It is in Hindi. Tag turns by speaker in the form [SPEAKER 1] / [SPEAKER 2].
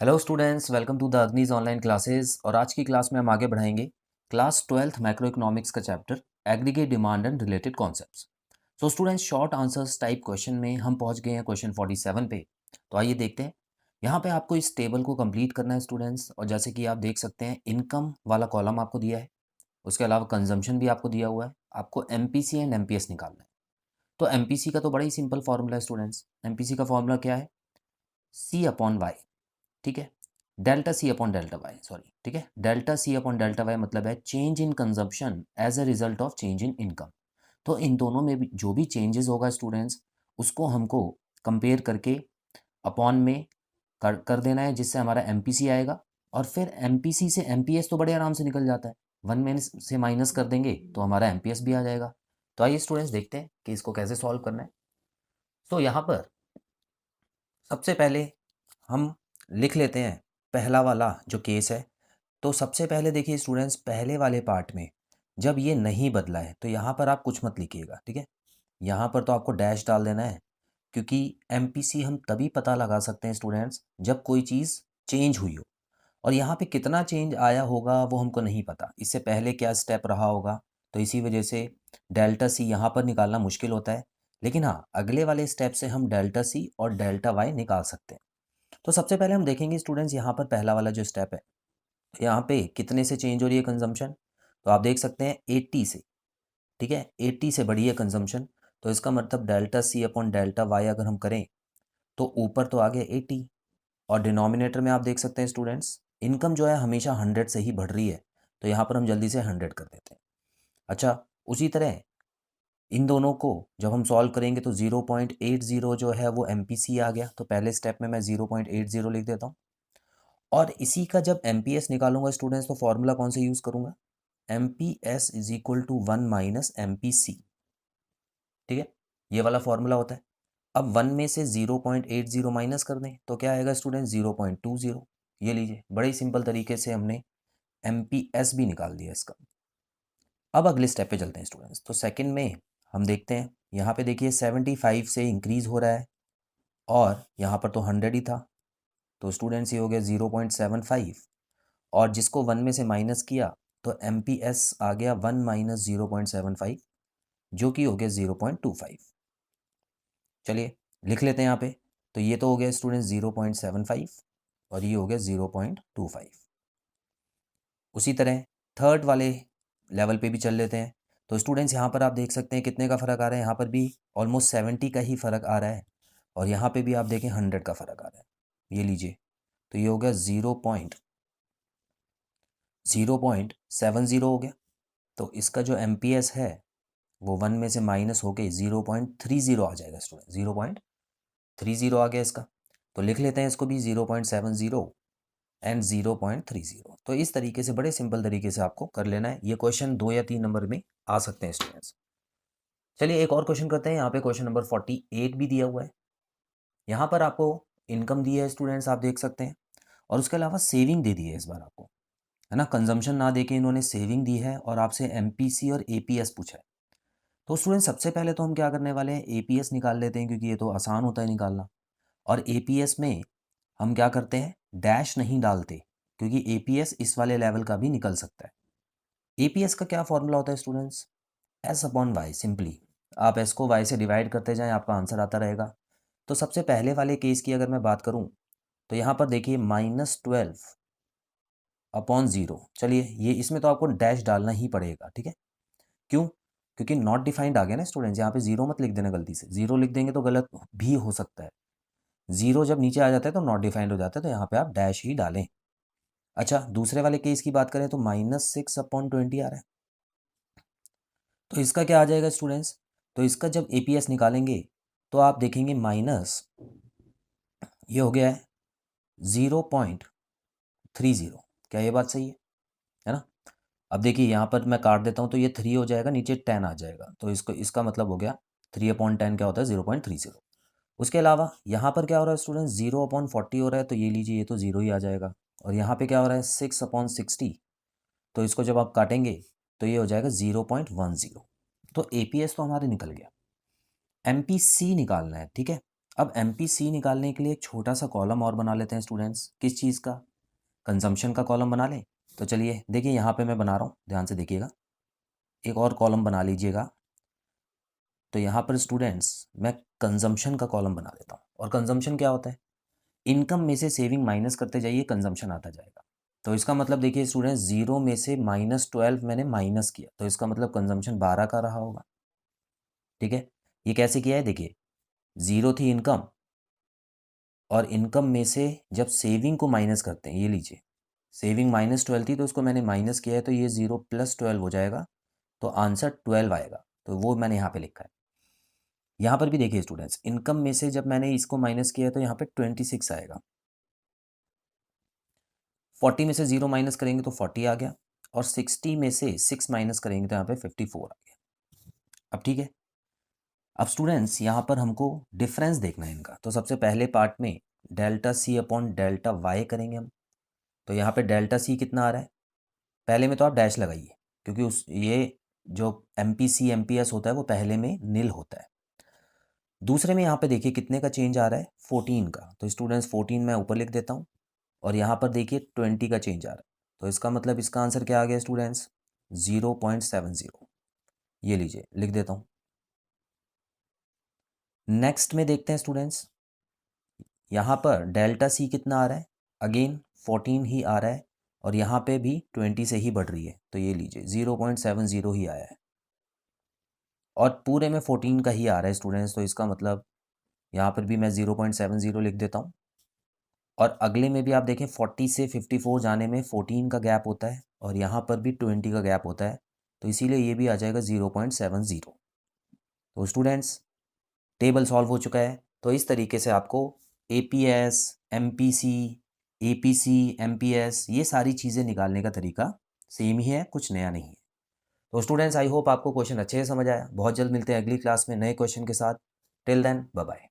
[SPEAKER 1] Hello students, welcome to the अग्निज ऑनलाइन क्लासेस। और आज की क्लास में हम आगे बढ़ाएंगे क्लास 12th मैक्रो इकोनॉमिक्स का chapter aggregate demand and related concepts. So students, short answers type question में हम पहुंच गए हैं क्वेश्चन 47 पे। तो आइए देखते हैं। यहाँ पे आपको इस टेबल को कंप्लीट करना है स्टूडेंट्स। और जैसे कि आप देख सकते हैं, इनकम वाला कॉलम आपको दिया है, उसके अलावा कंजम्पशन भी आपको दिया हुआ है। आपको एमपीसी एंड एमपीएस निकालना है। तो एमपीसी का तो बड़ा ही सिंपल फॉर्मूला है स्टूडेंट्स। एमपीसी का फॉर्मूला क्या है? C upon Y. ठीक है, delta C upon delta Y, sorry, ठीक है, delta C upon delta Y मतलब है change in consumption as a result of change in income. तो इन दोनों में भी जो भी चेंजेस होगा स्टूडेंट्स, उसको हमको कंपेयर करके अपॉन में कर देना है, जिससे हमारा एमपीसी आएगा। और फिर एमपीसी से एमपीएस तो बड़े आराम से निकल जाता है, वन में से माइनस कर देंगे तो हमारा एमपीएस भी आ जाएगा। तो आइए स्टूडेंट्स देखते हैं कि इसको कैसे सॉल्व करना है। तो यहाँ पर सबसे पहले हम लिख लेते हैं पहला वाला जो केस है। तो सबसे पहले देखिए स्टूडेंट्स, पहले वाले पार्ट में जब ये नहीं बदला है तो यहाँ पर आप कुछ मत लिखिएगा, ठीक है। यहाँ पर तो आपको डैश डाल देना है, क्योंकि एमपीसी हम तभी पता लगा सकते हैं स्टूडेंट्स जब कोई चीज़ चेंज हुई हो। और यहाँ पे कितना चेंज आया होगा वो हमको नहीं पता, इससे पहले क्या स्टेप रहा होगा। तो इसी वजह से डेल्टा सी यहाँ पर निकालना मुश्किल होता है। लेकिन हाँ, अगले वाले स्टेप से हम डेल्टा सी और डेल्टा वाई निकाल सकते हैं। तो सबसे पहले हम देखेंगे स्टूडेंट्स, यहाँ पर पहला वाला जो स्टेप है, यहाँ पे कितने से चेंज हो रही है कंजम्पशन। तो आप देख सकते हैं 80 से, ठीक है, 80 से बढ़ी है कंजम्पशन। तो इसका मतलब delta C upon delta Y अगर हम करें तो ऊपर तो आ गया 80, और डिनोमिनेटर में आप देख सकते हैं स्टूडेंट्स, इनकम जो है हमेशा 100 से ही बढ़ रही है। तो यहाँ पर हम जल्दी से 100 कर देते हैं। अच्छा, उसी तरह इन दोनों को जब हम सॉल्व करेंगे तो 0.80 जो है वो एमपीसी आ गया। तो पहले स्टेप में मैं 0.80 लिख देता हूँ। और इसी का जब एमपीएस निकालूंगा स्टूडेंट्स, तो फॉर्मूला कौन से यूज़ करूंगा? M P S is equal to 1 - MP C। ठीक है, ये वाला फॉर्मूला होता है। अब 1 में से 0.80 माइनस कर दें तो क्या आएगा स्टूडेंट? 0.20। ये लीजिए, बड़े ही सिंपल तरीके से हमने एमपीएस भी निकाल दिया इसका। अब अगले स्टेप पे चलते हैं स्टूडेंट्स। तो सेकंड में हम देखते हैं, यहाँ पे देखिए 75 से इंक्रीज हो रहा है, और यहाँ पर तो 100 ही था। तो स्टूडेंट्स ये हो गया 0.75, और जिसको 1 में से माइनस किया तो एम पी एस आ गया 1 - 0.75, जो कि हो गया 0.25। चलिए लिख लेते हैं यहाँ पे। तो ये तो हो गया स्टूडेंट 0.75, और ये हो गया 0.25। उसी तरह थर्ड वाले लेवल पे भी चल लेते हैं। तो स्टूडेंट्स यहाँ पर आप देख सकते हैं कितने का फ़र्क आ रहा है। यहाँ पर भी ऑलमोस्ट 70 का ही फ़र्क आ रहा है, और यहाँ पे भी आप देखें 100 का फ़र्क आ रहा है। ये लीजिए, तो ये हो गया 0.70 हो गया। तो इसका जो एम है वो 1 में से माइनस होके 0.30 आ जाएगा स्टूडेंट। 0.30 आ गया इसका। तो लिख लेते हैं इसको भी 0.70 एंड 0.30। तो इस तरीके से बड़े सिंपल तरीके से आपको कर लेना है। ये क्वेश्चन 2 या 3 नंबर में आ सकते हैं स्टूडेंट्स। चलिए एक और क्वेश्चन करते हैं। यहाँ पे क्वेश्चन नंबर 48 भी दिया हुआ है। यहाँ पर आपको इनकम दी है स्टूडेंट्स, आप देख सकते हैं, और उसके अलावा सेविंग दे दी है इस बार आपको, है ना। कंजम्पशन ना देके इन्होंने सेविंग दी है, और आपसे एमपीसी और एपीएस पूछा है। तो स्टूडेंट सबसे पहले तो हम क्या करने वाले हैं, एपीएस निकाल लेते हैं, क्योंकि ये तो आसान होता है निकालना। और एपीएस में हम क्या करते हैं, डैश नहीं डालते, क्योंकि एपीएस इस वाले लेवल का भी निकल सकता है। एपीएस का क्या फॉर्मूला होता है students? S upon Y. Simply आप एस को वाई से डिवाइड करते जाएं, आपका आंसर आता रहेगा। तो सबसे पहले वाले केस की अगर मैं बात करूं, तो यहाँ पर देखिए -12 अपॉन 0। चलिए ये इसमें तो आपको डैश डालना ही पड़ेगा, ठीक है। क्यों? क्योंकि नॉट डिफाइंड आ गया ना स्टूडेंट्स। यहाँ पे 0 मत लिख देना गलती से। 0 लिख देंगे तो गलत भी हो सकता है। 0 जब नीचे आ जाता है तो नॉट डिफाइंड हो जाता है, तो यहाँ पे आप डैश ही डालें। अच्छा, दूसरे वाले केस की बात करें तो -6 अपॉन 20 आ रहा है। तो इसका क्या आ जाएगा स्टूडेंट्स? तो इसका जब एपीएस निकालेंगे तो आप देखेंगे माइनस, ये हो गया है 0.30। क्या ये बात सही है ना? अब देखिए यहाँ पर मैं काट देता हूँ तो ये 3 हो जाएगा, नीचे 10 आ जाएगा। तो इसको इसका मतलब हो गया 3/10 क्या होता है? 0.30। उसके अलावा यहाँ पर क्या हो रहा है स्टूडेंट? 0/40 हो रहा है, तो ये लीजिए, ये तो 0 ही आ जाएगा। और यहाँ पे क्या हो रहा है? 6/60। तो इसको जब आप काटेंगे तो ये हो जाएगा 0.10। तो एपीएस तो हमारे निकल गया। एमपीसी निकालना है, ठीक है। अब MPC निकालने के लिए एक छोटा सा कॉलम और बना लेते हैं स्टूडेंट्स। किस चीज़ का? कंजम्पशन का कॉलम बना लें। तो चलिए देखिए यहाँ पे मैं बना रहा हूँ, ध्यान से देखिएगा। एक और कॉलम बना लीजिएगा। तो यहाँ पर स्टूडेंट्स मैं कंजम्पशन का कॉलम बना देता हूँ। और कंजम्पशन क्या होता है? इनकम में से सेविंग माइनस करते जाइए, कंजम्पशन आता जाएगा। तो इसका मतलब देखिए स्टूडेंट्स, 0 में से -12 मैंने माइनस किया, तो इसका मतलब कंजम्पशन 12 का रहा होगा। ठीक है, ये कैसे किया है? देखिए 0 थी इनकम, और इनकम में से जब सेविंग को माइनस करते हैं, ये लीजिए सेविंग -12 थी तो उसको मैंने माइनस किया है, तो ये 0 + 12 हो जाएगा, तो आंसर 12 आएगा। तो वो मैंने यहाँ पे लिखा है। यहाँ पर भी देखिए स्टूडेंट्स, इनकम में से जब मैंने इसको माइनस किया है तो यहाँ पे 26 आएगा। 40 में से 0 माइनस करेंगे तो 40 आ गया, और 60 में से 6 माइनस करेंगे तो यहाँ पे 54 आ गया। अब ठीक है, अब स्टूडेंट्स यहाँ पर हमको डिफरेंस देखना है इनका। तो सबसे पहले पार्ट में delta C upon delta Y करेंगे हम। तो यहाँ पे डेल्टा सी कितना आ रहा है? पहले में तो आप डैश लगाइए, क्योंकि उस ये जो MPC MPS होता है वो पहले में नील होता है। दूसरे में यहाँ पे देखिए कितने का चेंज आ रहा है? 14 का। तो स्टूडेंट्स 14 मैं ऊपर लिख देता हूँ, और यहाँ पर देखिए 20 का चेंज आ रहा है। तो इसका मतलब इसका आंसर क्या आ गया स्टूडेंट्स? 0.70। ये लीजिए लिख देता हूँ। नेक्स्ट में देखते हैं स्टूडेंट्स, यहाँ पर डेल्टा सी कितना आ रहा है? अगेन 14 ही आ रहा है, और यहाँ पे भी 20 से ही बढ़ रही है, तो ये लीजिए 0.70 ही आया है, और पूरे में 14 का ही आ रहा है स्टूडेंट्स। तो इसका मतलब यहाँ पर भी मैं 0.70 लिख देता हूँ। और अगले में भी आप देखें 40 से 54 जाने में 14 का गैप होता है, और यहाँ पर भी 20 का गैप होता है, तो इसीलिए ये भी आ जाएगा 0.70। तो स्टूडेंट्स टेबल सॉल्व हो चुका है। तो इस तरीके से आपको APS, MPC, APC, MPS ये सारी चीज़ें निकालने का तरीका सेम ही है, कुछ नया नहीं है। तो स्टूडेंट्स आई होप आपको क्वेश्चन अच्छे से समझ आया। बहुत जल्द मिलते हैं अगली क्लास में नए क्वेश्चन के साथ। Till then bye bye.